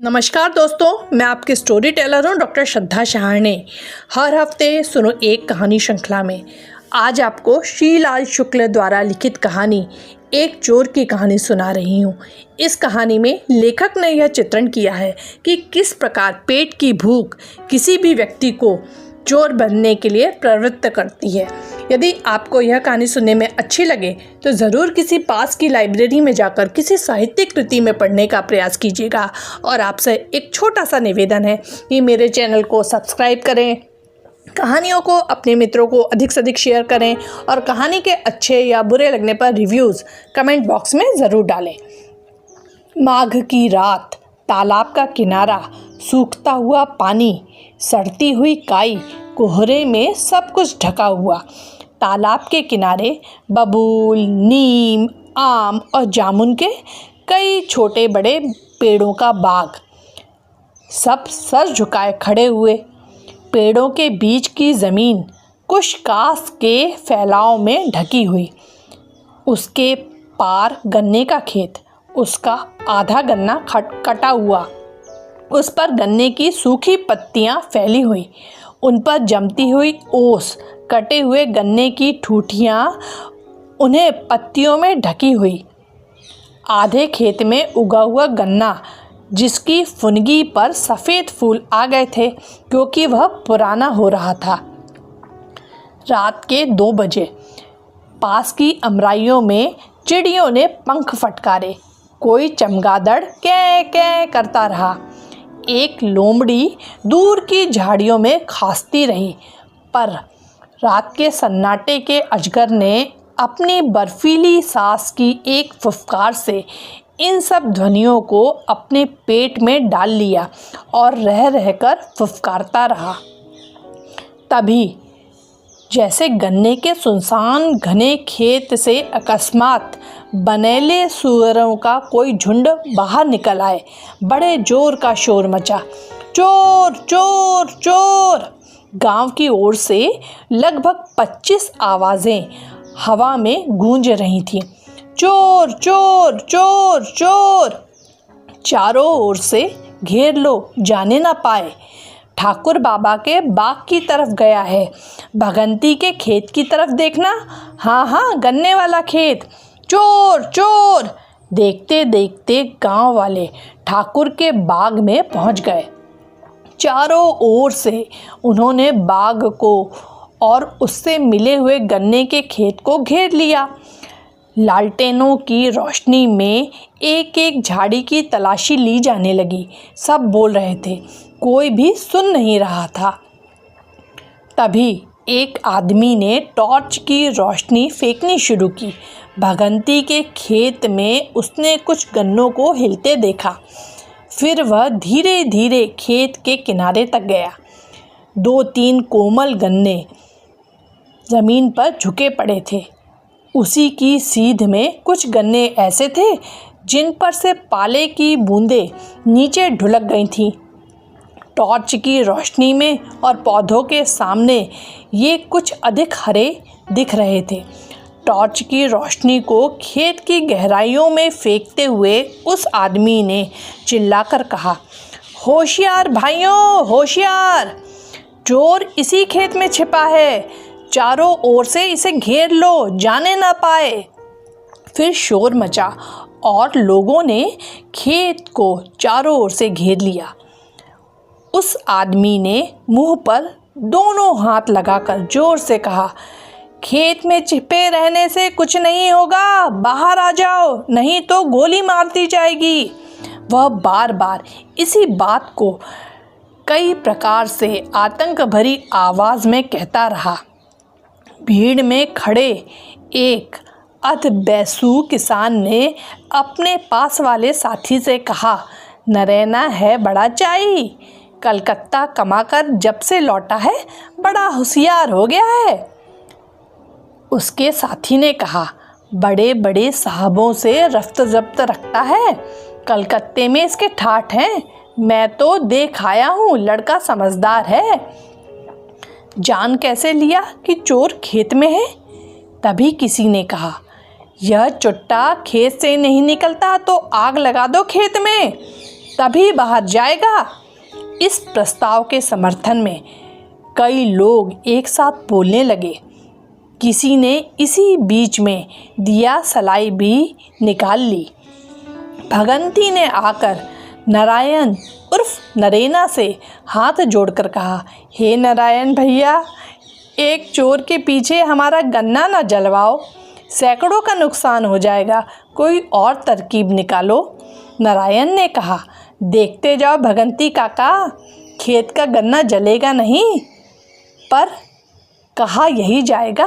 नमस्कार दोस्तों, मैं आपकी स्टोरी टेलर हूँ डॉक्टर श्रद्धा शहाणे। हर हफ्ते सुनो एक कहानी श्रृंखला में आज आपको श्रीलाल शुक्ल द्वारा लिखित कहानी एक चोर की कहानी सुना रही हूँ। इस कहानी में लेखक ने यह चित्रण किया है कि किस प्रकार पेट की भूख किसी भी व्यक्ति को चोर बनने के लिए प्रवृत्त करती है। यदि आपको यह कहानी सुनने में अच्छी लगे तो ज़रूर किसी पास की लाइब्रेरी में जाकर किसी साहित्यिक कृति में पढ़ने का प्रयास कीजिएगा। और आपसे एक छोटा सा निवेदन है कि मेरे चैनल को सब्सक्राइब करें, कहानियों को अपने मित्रों को अधिक से अधिक शेयर करें और कहानी के अच्छे या बुरे लगने पर रिव्यूज़ कमेंट बॉक्स में ज़रूर डालें। माघ की रात, तालाब का किनारा, सूखता हुआ पानी, सड़ती हुई काई, कोहरे में सब कुछ ढका हुआ। तालाब के किनारे बबूल, नीम, आम और जामुन के कई छोटे बड़े पेड़ों का बाग, सब सर झुकाए खड़े हुए। पेड़ों के बीच की ज़मीन कुछ कांस के फैलाव में ढकी हुई। उसके पार गन्ने का खेत, उसका आधा गन्ना कटा हुआ, उस पर गन्ने की सूखी पत्तियां फैली हुई, उन पर जमती हुई ओस, कटे हुए गन्ने की ठूठियाँ उन्हें पत्तियों में ढकी हुई। आधे खेत में उगा हुआ गन्ना जिसकी फुनगी पर सफ़ेद फूल आ गए थे क्योंकि वह पुराना हो रहा था। रात के 2 बजे पास की अमराइयों में चिड़ियों ने पंख फटकारे। कोई चमगादड़ कै कै करता रहा। एक लोमड़ी दूर की झाड़ियों में खांसती रही, पर रात के सन्नाटे के अजगर ने अपनी बर्फीली सांस की एक फुफकार से इन सब ध्वनियों को अपने पेट में डाल लिया और रह रहकर फुफकारता रहा। तभी जैसे गन्ने के सुनसान घने खेत से अकस्मात बनेले सूअरों का कोई झुंड बाहर निकल आए। बड़े जोर का शोर मचा। चोर चोर चोर! गांव की ओर से लगभग 25 आवाज़ें हवा में गूंज रही थीं। चोर चोर चोर चोर! चारों ओर से घेर लो, जाने ना पाए। ठाकुर बाबा के बाग की तरफ गया है। भगंती के खेत की तरफ देखना। हाँ, गन्ने वाला खेत। चोर चोर! देखते देखते गांव वाले ठाकुर के बाग में पहुंच गए। चारों ओर से उन्होंने बाग को और उससे मिले हुए गन्ने के खेत को घेर लिया। लालटेनों की रोशनी में एक एक झाड़ी की तलाशी ली जाने लगी। सब बोल रहे थे, कोई भी सुन नहीं रहा था। तभी एक आदमी ने टॉर्च की रोशनी फेंकनी शुरू की। भगंती के खेत में उसने कुछ गन्नों को हिलते देखा। फिर वह धीरे धीरे खेत के किनारे तक गया। 2-3 कोमल गन्ने ज़मीन पर झुके पड़े थे। उसी की सीध में कुछ गन्ने ऐसे थे जिन पर से पाले की बूंदें नीचे ढुलक गई थीं। टॉर्च की रोशनी में और पौधों के सामने ये कुछ अधिक हरे दिख रहे थे। टॉर्च की रोशनी को खेत की गहराइयों में फेंकते हुए उस आदमी ने चिल्लाकर कहा, होशियार भाइयों, होशियार! चोर इसी खेत में छिपा है। चारों ओर से इसे घेर लो, जाने ना पाए। फिर शोर मचा और लोगों ने खेत को चारों ओर से घेर लिया। उस आदमी ने मुंह पर दोनों हाथ लगाकर जोर से कहा, खेत में छिपे रहने से कुछ नहीं होगा, बाहर आ जाओ, नहीं तो गोली मार दी जाएगी। वह बार बार इसी बात को कई प्रकार से आतंक भरी आवाज़ में कहता रहा। भीड़ में खड़े एक अधबैसू किसान ने अपने पास वाले साथी से कहा, नरैना है बड़ा चाई, कलकत्ता कमाकर जब से लौटा है बड़ा होशियार हो गया है। उसके साथी ने कहा, बड़े बड़े साहबों से रफ्त जब्त रखता है, कलकत्ते में इसके ठाठ हैं। मैं तो देख आया हूँ, लड़का समझदार है। जान कैसे लिया कि चोर खेत में है? तभी किसी ने कहा, यह चुट्टा खेत से नहीं निकलता तो आग लगा दो खेत में। तभी बाहर जाएगा। इस प्रस्ताव के समर्थन में कई लोग एक साथ बोलने लगे। किसी ने इसी बीच में दिया सलाई भी निकाल ली। भगंती ने आकर नारायण उर्फ नरेना से हाथ जोड़कर कहा, हे नारायण भैया, एक चोर के पीछे हमारा गन्ना न जलवाओ, सैकड़ों का नुकसान हो जाएगा, कोई और तरकीब निकालो। नारायण ने कहा, देखते जाओ भगंती काका, खेत का गन्ना जलेगा नहीं, पर कहा यही जाएगा।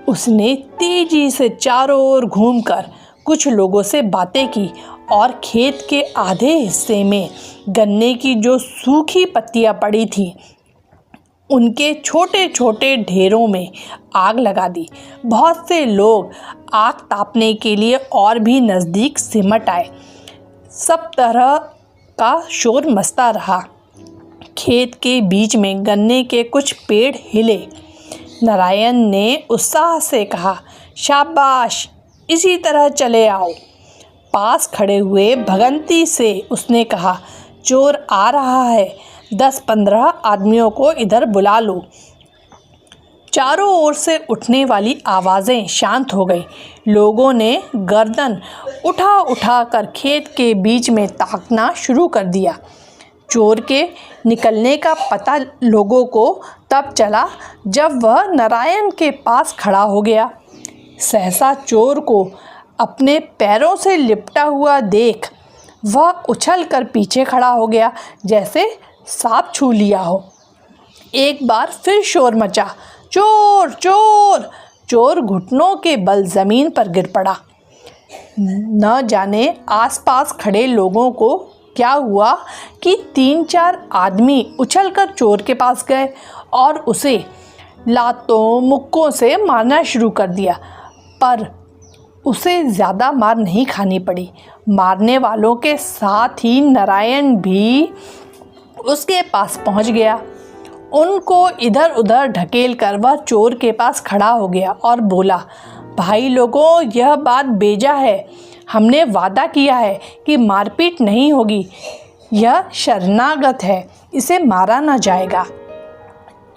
उसने तेजी से चारों ओर घूमकर कुछ लोगों से बातें की और खेत के आधे हिस्से में गन्ने की जो सूखी पत्तियां पड़ी थी उनके छोटे छोटे ढेरों में आग लगा दी। बहुत से लोग आग तापने के लिए और भी नज़दीक सिमट आए। सब तरह का शोर मचता रहा। खेत के बीच में गन्ने के कुछ पेड़ हिले। नारायण ने उत्साह से कहा, शाबाश, इसी तरह चले आओ। पास खड़े हुए भगंती से उसने कहा, चोर आ रहा है, 10-15 आदमियों को इधर बुला लो। चारों ओर से उठने वाली आवाज़ें शांत हो गई। लोगों ने गर्दन उठा उठा कर खेत के बीच में ताकना शुरू कर दिया। चोर के निकलने का पता लोगों को तब चला जब वह नारायण के पास खड़ा हो गया। सहसा चोर को अपने पैरों से लिपटा हुआ देख वह उछल कर पीछे खड़ा हो गया, जैसे सांप छू लिया हो। एक बार फिर शोर मचा, चोर चोर। चोर घुटनों के बल ज़मीन पर गिर पड़ा। न जाने आसपास खड़े लोगों को क्या हुआ कि 3-4 आदमी उछलकर चोर के पास गए और उसे लातों मुक्कों से मारना शुरू कर दिया, पर उसे ज़्यादा मार नहीं खानी पड़ी। मारने वालों के साथ ही नारायण भी उसके पास पहुंच गया। उनको इधर उधर ढकेल कर वह चोर के पास खड़ा हो गया और बोला, भाई लोगों, यह बात बेजा है। हमने वादा किया है कि मारपीट नहीं होगी। यह शरणागत है, इसे मारा ना जाएगा।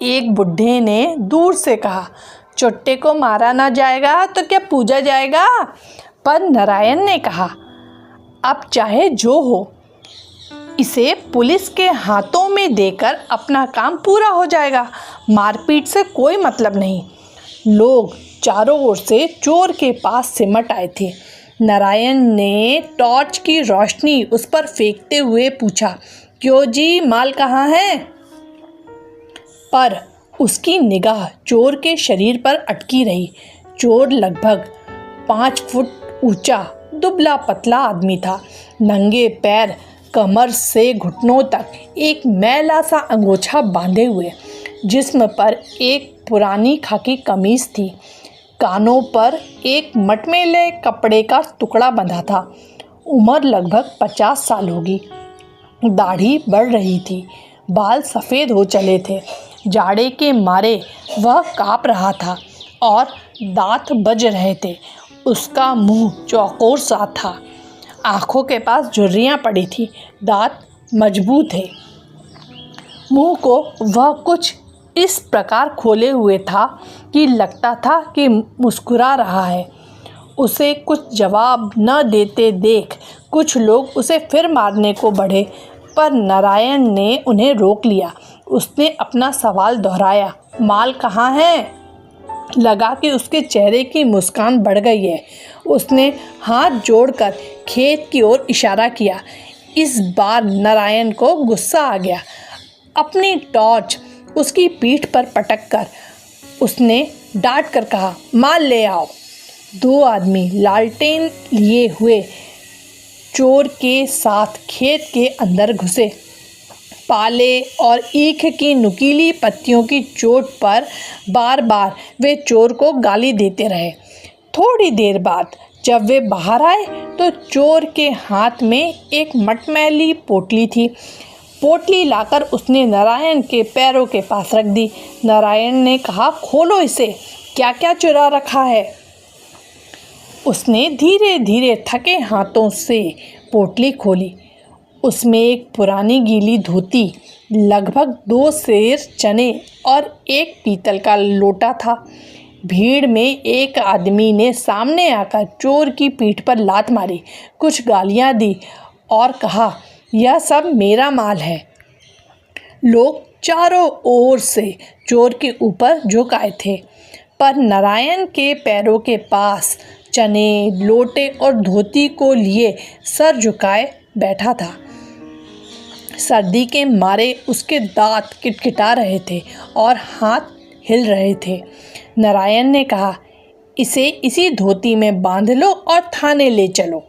एक बुढ़े ने दूर से कहा, चुट्टे को मारा ना जाएगा तो क्या पूजा जाएगा? पर नारायण ने कहा, अब चाहे जो हो, इसे पुलिस के हाथों में देकर अपना काम पूरा हो जाएगा। मारपीट से कोई मतलब नहीं। लोग चारों ओर से चोर के पास सिमट आए थे। नारायण ने टॉर्च की रोशनी उस पर फेंकते हुए पूछा, क्यों जी, माल कहाँ है? पर उसकी निगाह चोर के शरीर पर अटकी रही। चोर लगभग 5 फुट ऊंचा, दुबला पतला आदमी था। नंगे पैर, कमर से घुटनों तक एक मैला सा अंगोछा बांधे हुए, जिस्म पर एक पुरानी खाकी कमीज थी। कानों पर एक मटमैले कपड़े का टुकड़ा बंधा था। उम्र लगभग 50 साल होगी। दाढ़ी बढ़ रही थी, बाल सफ़ेद हो चले थे। जाड़े के मारे वह काँप रहा था और दांत बज रहे थे। उसका मुंह चौकोर सा था। आँखों के पास झुर्रियाँ पड़ी थी। दांत मजबूत थे। मुंह को वह कुछ इस प्रकार खोले हुए था कि लगता था कि मुस्कुरा रहा है। उसे कुछ जवाब न देते देख कुछ लोग उसे फिर मारने को बढ़े, पर नारायण ने उन्हें रोक लिया। उसने अपना सवाल दोहराया, माल कहाँ है? लगा कि उसके चेहरे की मुस्कान बढ़ गई है। उसने हाथ जोड़कर खेत की ओर इशारा किया। इस बार नारायण को गुस्सा आ गया। अपनी टॉर्च उसकी पीठ पर पटक कर उसने डांट कर कहा, माल ले आओ। 2 आदमी लालटेन लिए हुए चोर के साथ खेत के अंदर घुसे। पाले और ईख की नुकीली पत्तियों की चोट पर बार बार वे चोर को गाली देते रहे। थोड़ी देर बाद जब वे बाहर आए तो चोर के हाथ में एक मटमैली पोटली थी। पोटली लाकर उसने नारायण के पैरों के पास रख दी। नारायण ने कहा, खोलो इसे, क्या क्या चुरा रखा है? उसने धीरे धीरे थके हाथों से पोटली खोली। उसमें एक पुरानी गीली धोती, लगभग 2 सेर चने और एक पीतल का लोटा था। भीड़ में एक आदमी ने सामने आकर चोर की पीठ पर लात मारी, कुछ गालियां दी और कहा, यह सब मेरा माल है। लोग चारों ओर से चोर के ऊपर झुक आए थे, पर नारायण के पैरों के पास चने, लोटे और धोती को लिए सर झुकाए बैठा था। सर्दी के मारे उसके दांत किटकिटा रहे थे और हाथ हिल रहे थे। नारायण ने कहा, इसे इसी धोती में बांध लो और थाने ले चलो।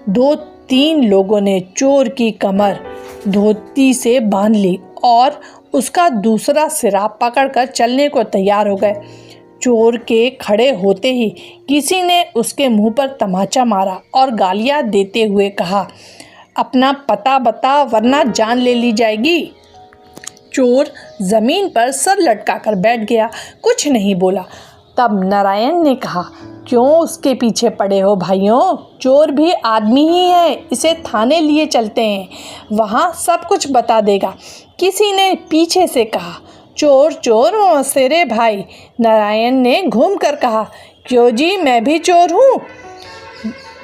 2-3 लोगों ने चोर की कमर धोती से बांध ली और उसका दूसरा सिरा पकड़कर चलने को तैयार हो गए। चोर के खड़े होते ही किसी ने उसके मुंह पर तमाचा मारा और गालियां देते हुए कहा, अपना पता बता वरना जान ले ली जाएगी। चोर जमीन पर सर लटकाकर बैठ गया, कुछ नहीं बोला। तब नारायण ने कहा, क्यों उसके पीछे पड़े हो भाइयों? चोर भी आदमी ही है, इसे थाने लिए चलते हैं, वहाँ सब कुछ बता देगा। किसी ने पीछे से कहा, चोर चोर मौसेरे भाई। नारायण ने घूम कर कहा, क्यों जी, मैं भी चोर हूँ।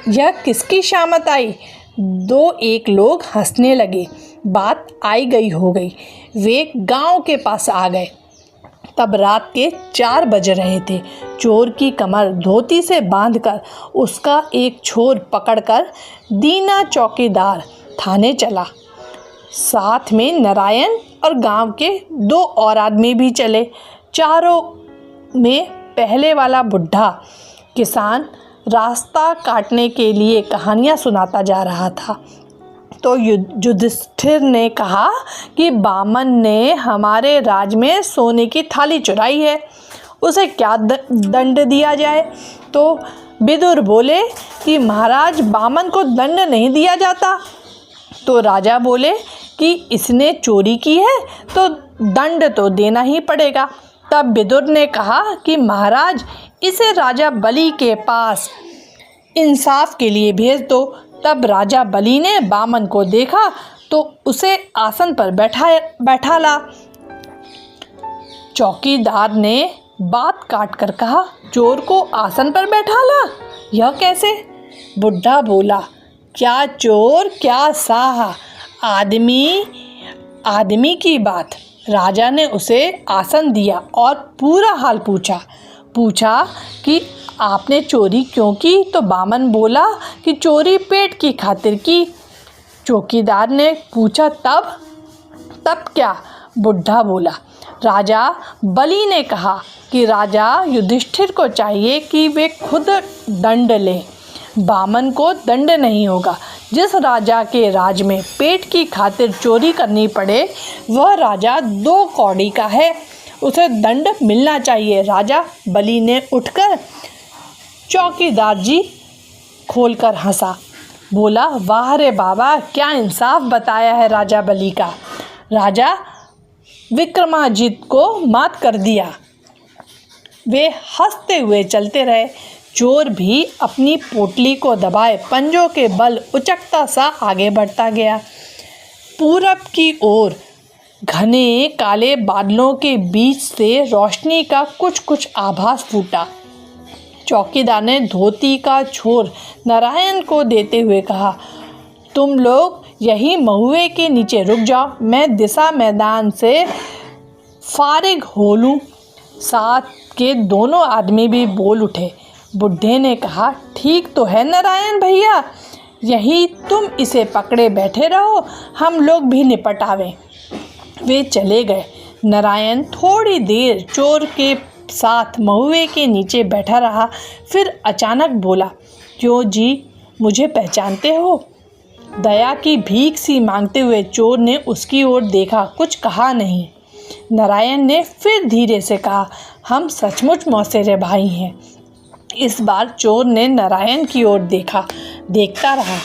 यह किसकी शामत आई? 2-1 लोग हंसने लगे। बात आई गई हो गई। वे गांव के पास आ गए। तब रात के 4 बज रहे थे। चोर की कमर धोती से बांधकर उसका एक छोर पकड़कर दीना चौकीदार थाने चला। साथ में नारायण और गांव के 2 और आदमी भी चले। चारों में पहले वाला बुढ़ा किसान रास्ता काटने के लिए कहानियाँ सुनाता जा रहा था। तो युधिष्ठिर ने कहा कि बामन ने हमारे राज में सोने की थाली चुराई है, उसे क्या दंड दिया जाए? तो विदुर बोले कि महाराज, बामन को दंड नहीं दिया जाता। तो राजा बोले कि इसने चोरी की है तो दंड तो देना ही पड़ेगा। तब विदुर ने कहा कि महाराज, इसे राजा बलि के पास इंसाफ के लिए भेज दो। तब राजा बलि ने बामन को देखा तो उसे आसन पर बैठा ला। चौकीदार ने बात काट कर कहा, चोर को आसन पर बैठा ला? यह कैसे? बुढ़ा बोला, क्या चोर क्या साह, आदमी की बात। राजा ने उसे आसन दिया और पूरा हाल पूछा कि आपने चोरी क्यों की? तो बामन बोला कि चोरी पेट की खातिर की। चौकीदार ने पूछा, तब क्या? बुढ़ा बोला, राजा बलि ने कहा कि राजा युधिष्ठिर को चाहिए कि वे खुद दंड लें। बामन को दंड नहीं होगा। जिस राजा के राज में पेट की खातिर चोरी करनी पड़े, वह राजा 2 कौड़ी का है, उसे दंड मिलना चाहिए। राजा बलि ने उठकर चौकीदार जी खोलकर हंसा, बोला, वाह रे बाबा, क्या इंसाफ बताया है राजा बलि का। राजा विक्रमाजित को मात कर दिया। वे हंसते हुए चलते रहे। चोर भी अपनी पोटली को दबाए पंजों के बल उचकता सा आगे बढ़ता गया। पूरब की ओर घने काले बादलों के बीच से रोशनी का कुछ आभास फूटा। चौकीदार ने धोती का छोर नारायण को देते हुए कहा, तुम लोग यही महुए के नीचे रुक जाओ, मैं दिशा मैदान से फारिग हो लूँ। साथ के दोनों आदमी भी बोल उठे। बुढ़े ने कहा, ठीक तो है नारायण भैया, यही तुम इसे पकड़े बैठे रहो, हम लोग भी निपट आवें। वे चले गए। नारायण थोड़ी देर चोर के साथ महुए के नीचे बैठा रहा, फिर अचानक बोला, क्यों जी, मुझे पहचानते हो? दया की भीख सी मांगते हुए चोर ने उसकी ओर देखा, कुछ कहा नहीं। नारायण ने फिर धीरे से कहा, हम सचमुच मौसेरे भाई हैं। इस बार चोर ने नारायण की ओर देखता रहा,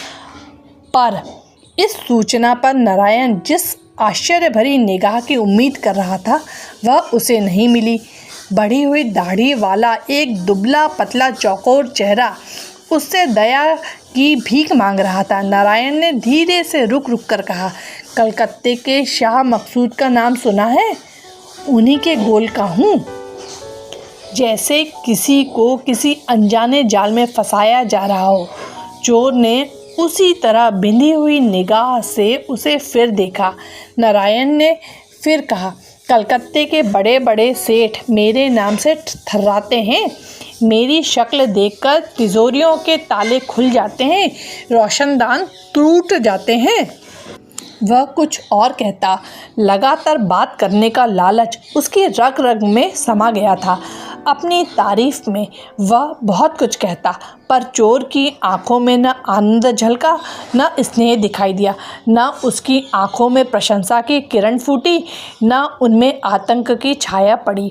पर इस सूचना पर नारायण जिस आश्चर्य भरी निगाह की उम्मीद कर रहा था, वह उसे नहीं मिली। बढ़ी हुई दाढ़ी वाला एक दुबला पतला चौकोर चेहरा उससे दया की भीख मांग रहा था। नारायण ने धीरे से रुक रुक कर कहा, कलकत्ते के शाह मकसूद का नाम सुना है? उन्हीं के गोल का हूँ। जैसे किसी को किसी अनजाने जाल में फंसाया जा रहा हो। चोर ने उसी तरह बिंधी हुई निगाह से उसे फिर देखा। नारायण ने फिर कहा, कलकत्ते के बड़े बड़े सेठ मेरे नाम से थर्राते हैं। मेरी शक्ल देखकर तिजोरियों के ताले खुल जाते हैं, रोशनदान टूट जाते हैं। वह कुछ और कहता, लगातार बात करने का लालच उसकी रग रग में समा गया था। अपनी तारीफ में वह बहुत कुछ कहता, पर चोर की आंखों में न आनंद झलका, न स्नेह दिखाई दिया, न उसकी आंखों में प्रशंसा की किरण फूटी, न उनमें आतंक की छाया पड़ी।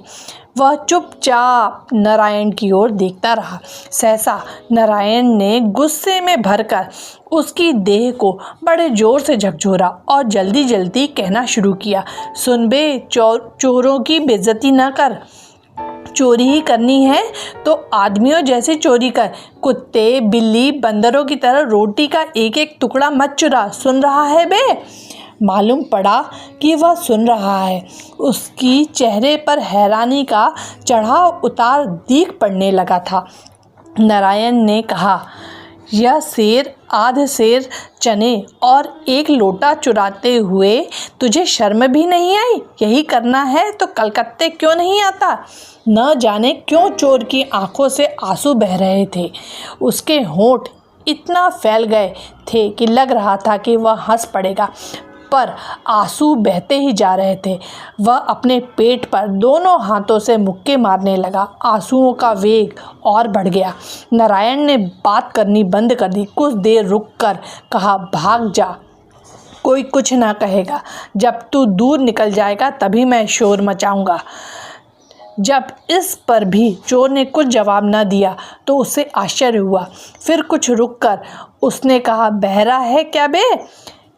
वह चुपचाप नारायण की ओर देखता रहा। सहसा नारायण ने गुस्से में भरकर उसकी देह को बड़े जोर से झकझोरा और जल्दी जल्दी कहना शुरू किया, सुन बे, चोरों की बेइज्जती न कर। चोरी ही करनी है तो आदमियों जैसे चोरी कर। कुत्ते, बिल्ली, बंदरों की तरह रोटी का एक एक टुकड़ा मत चुरा। सुन रहा है बे? मालूम पड़ा कि वह सुन रहा है। उसकी चेहरे पर हैरानी का चढ़ाव उतार दीख पड़ने लगा था। नारायण ने कहा, यह सेर, आध सेर चने और एक लोटा चुराते हुए तुझे शर्म भी नहीं आई? यही करना है तो कलकत्ते क्यों नहीं आता? न जाने क्यों चोर की आंखों से आंसू बह रहे थे। उसके होंठ इतना फैल गए थे कि लग रहा था कि वह हंस पड़ेगा, पर आंसू बहते ही जा रहे थे। वह अपने पेट पर दोनों हाथों से मुक्के मारने लगा। आंसुओं का वेग और बढ़ गया। नारायण ने बात करनी बंद कर दी। कुछ देर रुककर कहा, भाग जा, कोई कुछ ना कहेगा। जब तू दूर निकल जाएगा तभी मैं शोर मचाऊंगा। जब इस पर भी चोर ने कुछ जवाब न दिया तो उसे आश्चर्य हुआ। फिर कुछ रुककर उसने कहा, बहरा है क्या बे?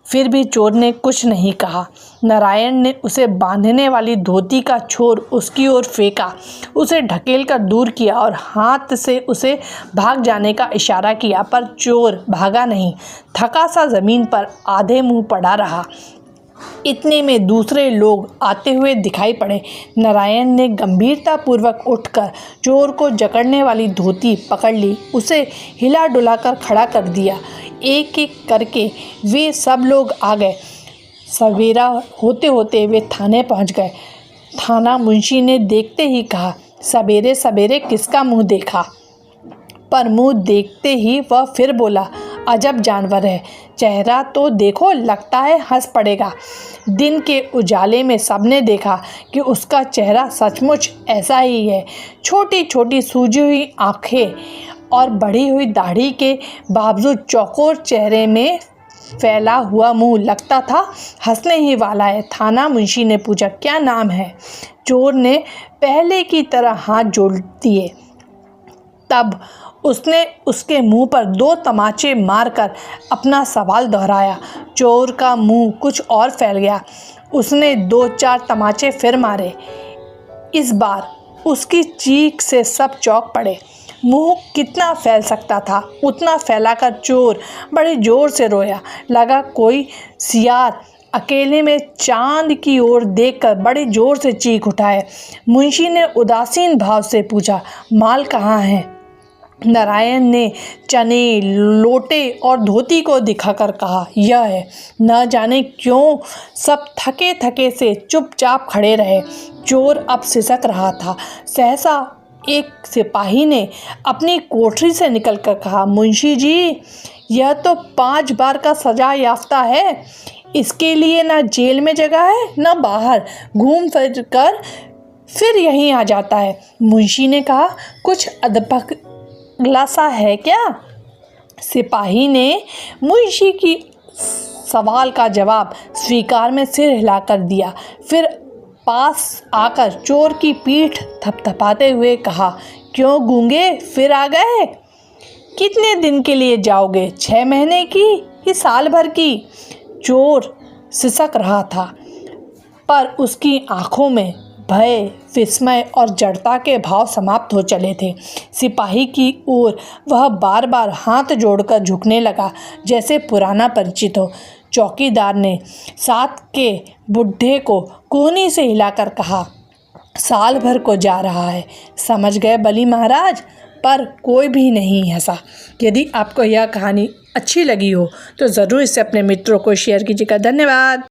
फिर भी चोर ने कुछ नहीं कहा। नारायण ने उसे बांधने वाली धोती का छोर उसकी ओर फेंका, उसे ढकेल कर दूर किया और हाथ से उसे भाग जाने का इशारा किया, पर चोर भागा नहीं। थका सा ज़मीन पर आधे मुंह पड़ा रहा। इतने में दूसरे लोग आते हुए दिखाई पड़े। नारायण ने गंभीरतापूर्वक उठकर चोर को जकड़ने वाली धोती पकड़ ली, उसे हिला डुला कर खड़ा कर दिया। एक एक करके वे सब लोग आ गए। सवेरा होते होते वे थाने पहुंच गए। थाना मुंशी ने देखते ही कहा, सवेरे सवेरे किसका मुंह देखा? पर मुंह देखते ही वह फिर बोला, अजब जानवर है, चेहरा तो देखो, लगता है हंस पड़ेगा। दिन के उजाले में सबने देखा कि उसका चेहरा सचमुच ऐसा ही है। छोटी छोटी सूजी हुई आँखें और बढ़ी हुई दाढ़ी के बावजूद चौकोर चेहरे में फैला हुआ मुंह लगता था हंसने ही वाला है। थाना मुंशी ने पूछा, क्या नाम है? चोर ने पहले की तरह हाथ जोड़ दिए। तब उसने उसके मुंह पर 2 तमाचे मारकर अपना सवाल दोहराया। चोर का मुंह कुछ और फैल गया। उसने 2-4 तमाचे फिर मारे। इस बार उसकी चीख से सब चौंक पड़े। मुंह कितना फैल सकता था, उतना फैलाकर चोर बड़े ज़ोर से रोया। लगा कोई सियार अकेले में चांद की ओर देखकर बड़े ज़ोर से चीख उठाए। मुंशी ने उदासीन भाव से पूछा, माल कहाँ है? नारायण ने चने, लोटे और धोती को दिखाकर कहा, यह है। न जाने क्यों सब थके थके से चुपचाप खड़े रहे। चोर अब सिसक रहा था। सहसा एक सिपाही ने अपनी कोठरी से निकलकर कहा, मुंशी जी, यह तो 5 बार का सजा याफ्ता है। इसके लिए ना जेल में जगह है, ना बाहर। घूम फिर कर फिर यहीं आ जाता है। मुंशी ने कहा, कुछ अधपगला सा है क्या? सिपाही ने मुंशी की सवाल का जवाब स्वीकार में सिर हिलाकर दिया। फिर पास आकर चोर की पीठ थपथपाते हुए कहा, क्यों गूंगे, फिर आ गए? कितने दिन के लिए जाओगे? 6 महीने की कि साल भर की? चोर सिसक रहा था, पर उसकी आंखों में भय, विस्मय और जड़ता के भाव समाप्त हो चले थे। सिपाही की ओर वह बार बार हाथ जोड़कर झुकने लगा, जैसे पुराना परिचित हो। चौकीदार ने साथ के बुढ़े को कोहनी से हिलाकर कहा, साल भर को जा रहा है, समझ गए बली महाराज? पर कोई भी नहीं हंसा। यदि आपको यह कहानी अच्छी लगी हो तो ज़रूर इसे अपने मित्रों को शेयर कीजिएगा। धन्यवाद।